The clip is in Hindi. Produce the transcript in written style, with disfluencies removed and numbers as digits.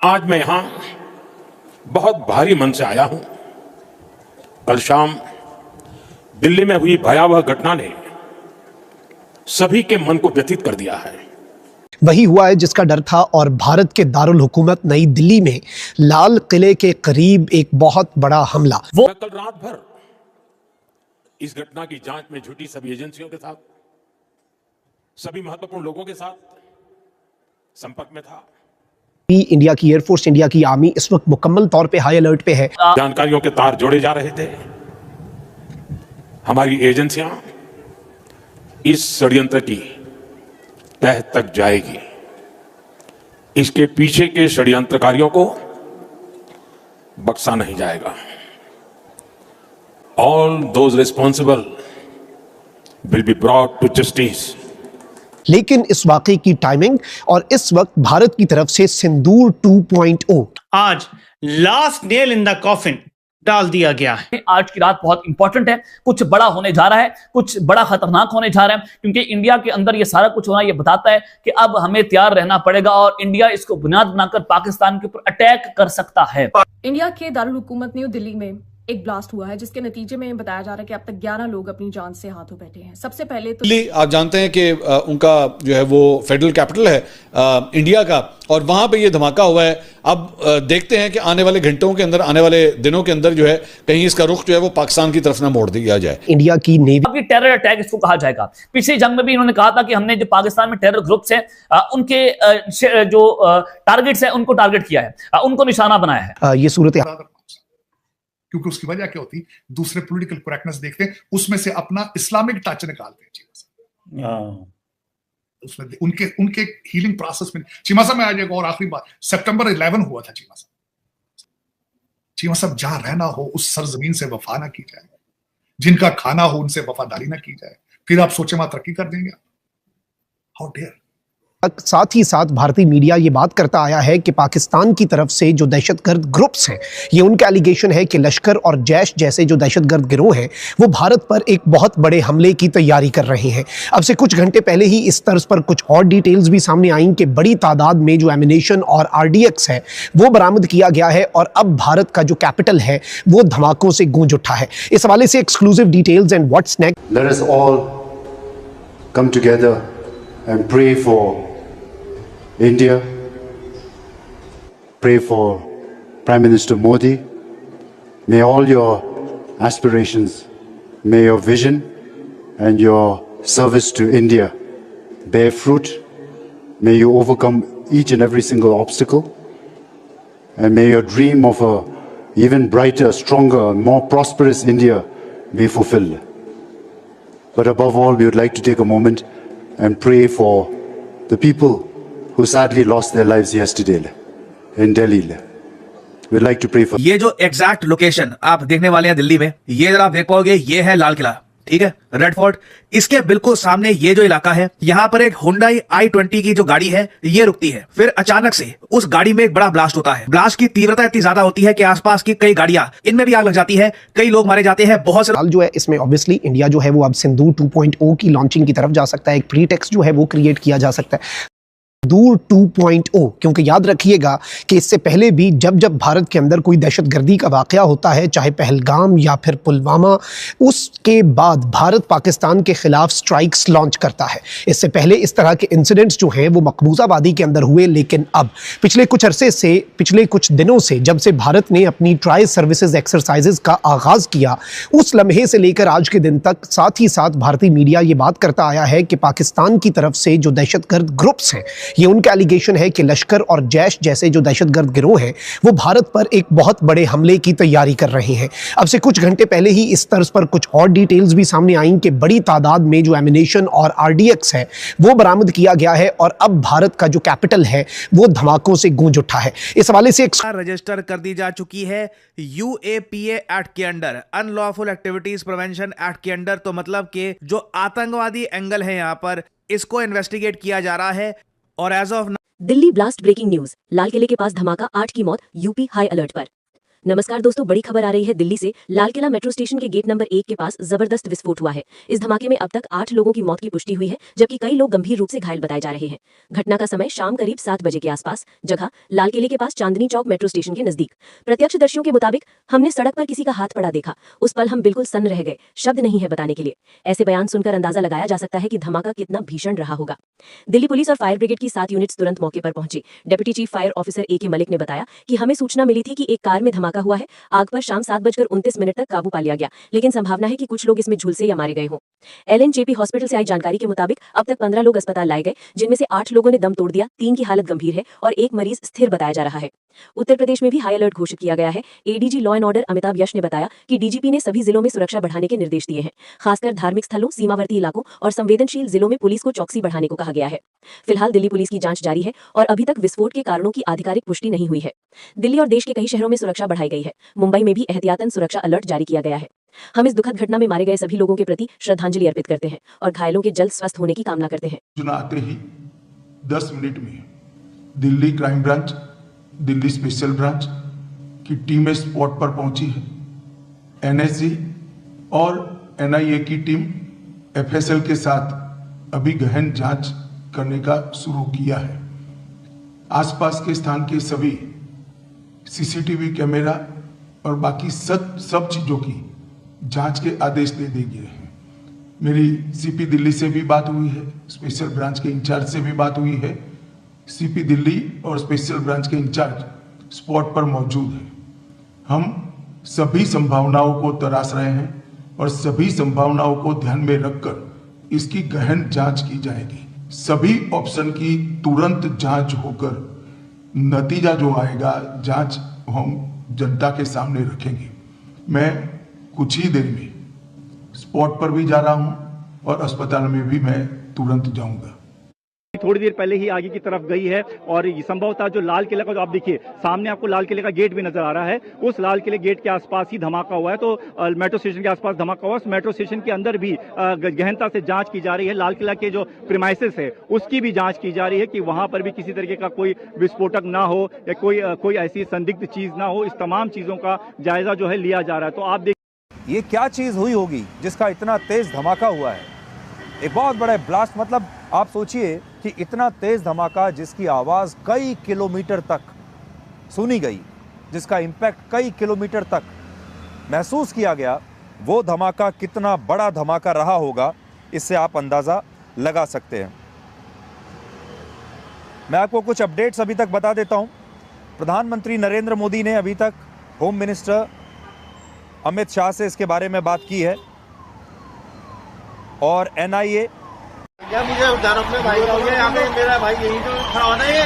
आज मैं यहां बहुत भारी मन से आया हूं। कल शाम दिल्ली में हुई भयावह घटना ने सभी के मन को व्यथित कर दिया है। वही हुआ है जिसका डर था और भारत के दारुल हुकूमत नई दिल्ली में लाल किले के करीब एक बहुत बड़ा हमला। मैं कल रात भर इस घटना की जांच में जुटी सभी एजेंसियों के साथ, सभी महत्वपूर्ण लोगों के साथ संपर्क में था। इंडिया की एयरफोर्स, इंडिया की आर्मी इस वक्त मुकम्मल तौर पे हाई अलर्ट पे है। जानकारियों के तार जोड़े जा रहे थे। हमारी एजेंसियां इस षड्यंत्र की तह तक जाएगी। इसके पीछे के षड्यंत्रकारियों को बख्शा नहीं जाएगा। All those responsible will be brought to justice. लेकिन इस वाकये की टाइमिंग और इस वक्त भारत की तरफ से सिंदूर 2.0 आज last nail in the coffin डाल दिया गया है। आज की रात बहुत इंपॉर्टेंट है। कुछ बड़ा होने जा रहा है, कुछ बड़ा खतरनाक होने जा रहा है, क्योंकि इंडिया के अंदर ये सारा कुछ होना ये बताता है कि अब हमें तैयार रहना पड़ेगा और इंडिया इसको बुनियाद बनाकर पाकिस्तान के ऊपर अटैक कर सकता है। इंडिया के दारुल हुकूमत न्यू दिल्ली में एक ब्लास्ट हुआ है, जिसके नतीजे में बताया जा रहा है कि अब तक 11 लोग अपनी जान से हाथों बैठे हैं। सबसे पहले तो दिल्ली, आप जानते हैं कि उनका जो है वो फेडरल कैपिटल है इंडिया का, और वहां पे ये धमाका हुआ है। अब देखते हैं कि आने वाले घंटों के अंदर, आने वाले दिनों के अंदर जो है कहीं इसका रुख जो है वो पाकिस्तान की तरफ ना मोड़ दिया जाए। इंडिया की नेवी, अब ये टेरर अटैक इसको कहा जाएगा। पिछली जंग में भी इन्होंने कहा था कि हमने जो पाकिस्तान में टेरर ग्रुप्स हैं उनके जो टारगेट्स हैं उनको टारगेट किया है, उनको निशाना बनाया है। ये सूरत क्योंकि उसकी वजह क्या होती, दूसरे पॉलिटिकल करेक्टनेस देखते हैं, उसमें से अपना इस्लामिक टच निकालते हैं चीमा साहब। उसमें उनके हीलिंग प्रोसेस में चीमा साहब में आ जाएगा। और आखिरी बात, सितंबर 11 हुआ था चीमा साहब जहां रहना हो उस सरजमीन से वफा ना की जाए, जिनका खाना हो उनसे वफादारी ना की जाए, फिर आप सोचे वहां तरक्की कर देंगे। How dare. साथ ही साथ भारतीय मीडिया ये बात करता आया है कि पाकिस्तान की तरफ से जो दहशतगर्द ग्रुप्स हैं, ये उनका एलिगेशन है कि लश्कर और जैश जैसे जो दहशतगर्द गिरोह हैं वो भारत पर एक बहुत बड़े हमले की तैयारी कर रहे हैं। अब से कुछ घंटे पहले ही इस तर्ज पर कुछ और डिटेल्स भी सामने आई कि बड़ी तादाद में जो एमिनेशन और RDX है वो बरामद किया गया है और अब भारत का जो कैपिटल है वो धमाकों से गूंज उठा है। इस हवाले से exclusive details and what's next. Let us all come together and pray for India, pray for Prime Minister Modi. May all your aspirations, may your vision and your service to India bear fruit. May you overcome each and every single obstacle, and may your dream of a even brighter, stronger, more prosperous India be fulfilled. But above all, we would like to take a moment and pray for the people who sadly lost their lives yesterday in Delhi. We'd like to pray for. ये जो एग्जैक्ट लोकेशन आप देखने वाले हैं दिल्ली में, ये जरा आप देख पाओगे, ये है लाल किला, ठीक है, रेड फोर्ट। इसके बिल्कुल सामने ये जो इलाका है, यहाँ पर एक Hyundai i20 की जो गाड़ी है ये रुकती है। फिर अचानक से उस गाड़ी में एक बड़ा ब्लास्ट होता है। ब्लास्ट की तीव्रता इतनी ज्यादा होती है कि आसपास की कई गाड़ियां, इनमें भी आग लग जाती है, कई लोग मारे जाते हैं। बहुत से जो है इसमें ऑब्वियसली इंडिया जो है वो अब सिंदूर 2.0 की लॉन्चिंग की तरफ जा सकता है। एक प्रीटेक्स्ट जो है वो क्रिएट किया जा सकता है सिंदूर 2.0, क्योंकि याद रखिएगा कि इससे पहले भी जब जब भारत के अंदर कोई दहशतगर्दी का वाकया होता है, चाहे पहलगाम या फिर पुलवामा, उसके बाद भारत पाकिस्तान के खिलाफ स्ट्राइक्स लॉन्च करता है। इससे पहले इस तरह के इंसिडेंट्स जो हैं वो मकबूजाबादी के अंदर हुए, लेकिन अब पिछले कुछ अरसे से, पिछले कुछ दिनों से, जब से भारत ने अपनी ट्राई सर्विसेज एक्सरसाइजेज का आगाज किया, उस लम्हे से लेकर आज के दिन तक, साथ ही साथ भारतीय मीडिया ये बात करता आया है कि पाकिस्तान की तरफ से जो दहशतगर्द ग्रुप्स हैं, ये उनका एलिगेशन है कि लश्कर और जैश जैसे जो दहशतगर्द गिरोह हैं वो भारत पर एक बहुत बड़े हमले की तैयारी कर रहे हैं। अब से कुछ घंटे पहले ही इस तर्ज पर कुछ और डिटेल्स भी सामने आई कि बड़ी तादाद में जो एमिनेशन और RDX है वो बरामद किया गया है और अब भारत का जो कैपिटल है वो धमाकों से गूंज उठा है। इस हवाले से रजिस्टर कर दी जा चुकी है UAPA एक्ट के under, unlawful activities prevention act के अंडर। तो मतलब कि जो आतंकवादी एंगल है यहाँ पर, इसको इन्वेस्टिगेट किया जा रहा है। और एज of Delhi blast breaking news, लाल किले के पास धमाका, 8 की मौत, यूपी हाई अलर्ट पर। नमस्कार दोस्तों, बड़ी खबर आ रही है दिल्ली से। लाल किला मेट्रो स्टेशन के गेट नंबर 1 के पास जबरदस्त विस्फोट हुआ है। इस धमाके में अब तक 8 लोगों की मौत की पुष्टि हुई है, जबकि कई लोग गंभीर रूप से घायल बताए जा रहे हैं। घटना का समय शाम करीब 7 बजे के आसपास, जगह लाल किले के पास चांदनी चौक मेट्रो स्टेशन के नजदीक। प्रत्यक्षदर्शियों के मुताबिक हमने सड़क पर किसी का हाथ पड़ा देखा। उस पल हम बिल्कुल सन्न रह गए, शब्द नहीं है बताने के लिए। ऐसे बयान सुनकर अंदाजा लगाया जा सकता है कि धमाका कितना भीषण रहा होगा। दिल्ली पुलिस और फायर ब्रिगेड की 7 यूनिट्स तुरंत मौके पर पहुंची। Deputy chief fire officer A.K. Malik ने बताया कि हमें सूचना मिली थी कि एक कार में धमाका हुआ है। आग पर शाम 7:29 तक काबू पा लिया गया, लेकिन संभावना है कि कुछ लोग इसमें झुलसे या मारे गए हों। LNJP हॉस्पिटल से आई जानकारी के मुताबिक अब तक 15 लोग अस्पताल लाए गए, जिनमें से 8 लोगों ने दम तोड़ दिया, 3 की हालत गंभीर है और 1 मरीज स्थिर बताया जा रहा है। उत्तर प्रदेश में भी हाई अलर्ट घोषित किया गया है। ADG law and order Amitabh Yash ने बताया कि DGP ने सभी जिलों में सुरक्षा बढ़ाने के निर्देश दिए हैं। खासकर धार्मिक स्थलों, सीमावर्ती इलाकों और संवेदनशील जिलों में पुलिस को चौकसी बढ़ाने को कहा गया है। फिलहाल दिल्ली पुलिस की जांच जारी है और अभी तक विस्फोट के कारणों की आधिकारिक पुष्टि नहीं हुई है। दिल्ली और देश के कई शहरों में सुरक्षा बढ़ाई गई है। मुंबई में भी एहतियातन सुरक्षा अलर्ट जारी किया गया है। हम इस दुखद घटना में मारे गए सभी लोगों के प्रति श्रद्धांजलि अर्पित करते हैं और घायलों के जल्द स्वस्थ होने की कामना करते हैं। सूचना आते ही 10 मिनट में Delhi crime branch, Delhi special branch की टीमें स्पॉट पर पहुंची है। NSG और NIA की टीम FSL के साथ अभी गहन जांच करने का शुरू किया है। आसपास के स्थान के सभी CCTV कैमरा और बाकी सब चीजों की जांच के आदेश दे दिए गए हैं। मेरी CP दिल्ली से भी बात हुई है, स्पेशल ब्रांच के इंचार्ज से भी बात हुई है। CP दिल्ली और स्पेशल ब्रांच के इंचार्ज स्पॉट पर मौजूद हैं। हम सभी संभावनाओं को तलाश रहे हैं और सभी संभावनाओं को ध्यान में रखकर इसकी गहन जांच की जाएगी। सभी ऑप्शन की तुरंत जांच होकर नतीजा जो आएगा, जांच हम जनता के सामने रखेंगे। मैं कुछ ही देर में स्पॉट पर भी जा रहा हूं और अस्पताल में भी मैं तुरंत जाऊंगा। थोड़ी देर पहले ही आगे की तरफ गई है और संभवतः जो लाल किला का, जो आप देखिए सामने आपको लाल किले का गेट भी नजर आ रहा है, उस लाल किले गेट के आसपास ही धमाका हुआ है। तो मेट्रो स्टेशन के आसपास धमाका हुआ है। उस मेट्रो स्टेशन के अंदर भी गहनता से जांच की जा रही है। लाल किला के जो प्रीमाइसेस है उसकी भी जांच की जा रही है कि वहां पर भी किसी तरीके का कोई विस्फोटक ना हो या कोई ऐसी संदिग्ध चीज ना हो। इस तमाम चीजों का जायजा जो है लिया जा रहा है। तो आप देखिए ये क्या चीज हुई होगी जिसका इतना तेज धमाका हुआ है। एक बहुत बड़ा ब्लास्ट, मतलब आप सोचिए कि इतना तेज धमाका जिसकी आवाज कई किलोमीटर तक सुनी गई, जिसका इंपैक्ट कई किलोमीटर तक महसूस किया गया, वो धमाका कितना बड़ा धमाका रहा होगा, इससे आप अंदाजा लगा सकते हैं। मैं आपको कुछ अपडेट्स अभी तक बता देता हूं। प्रधानमंत्री नरेंद्र मोदी ने अभी तक होम मिनिस्टर अमित शाह से इसके बारे में बात की है और NIA क्या मुझे अपने भाई का हो गया, यहाँ पे मेरा भाई यही तो खड़ा होना है।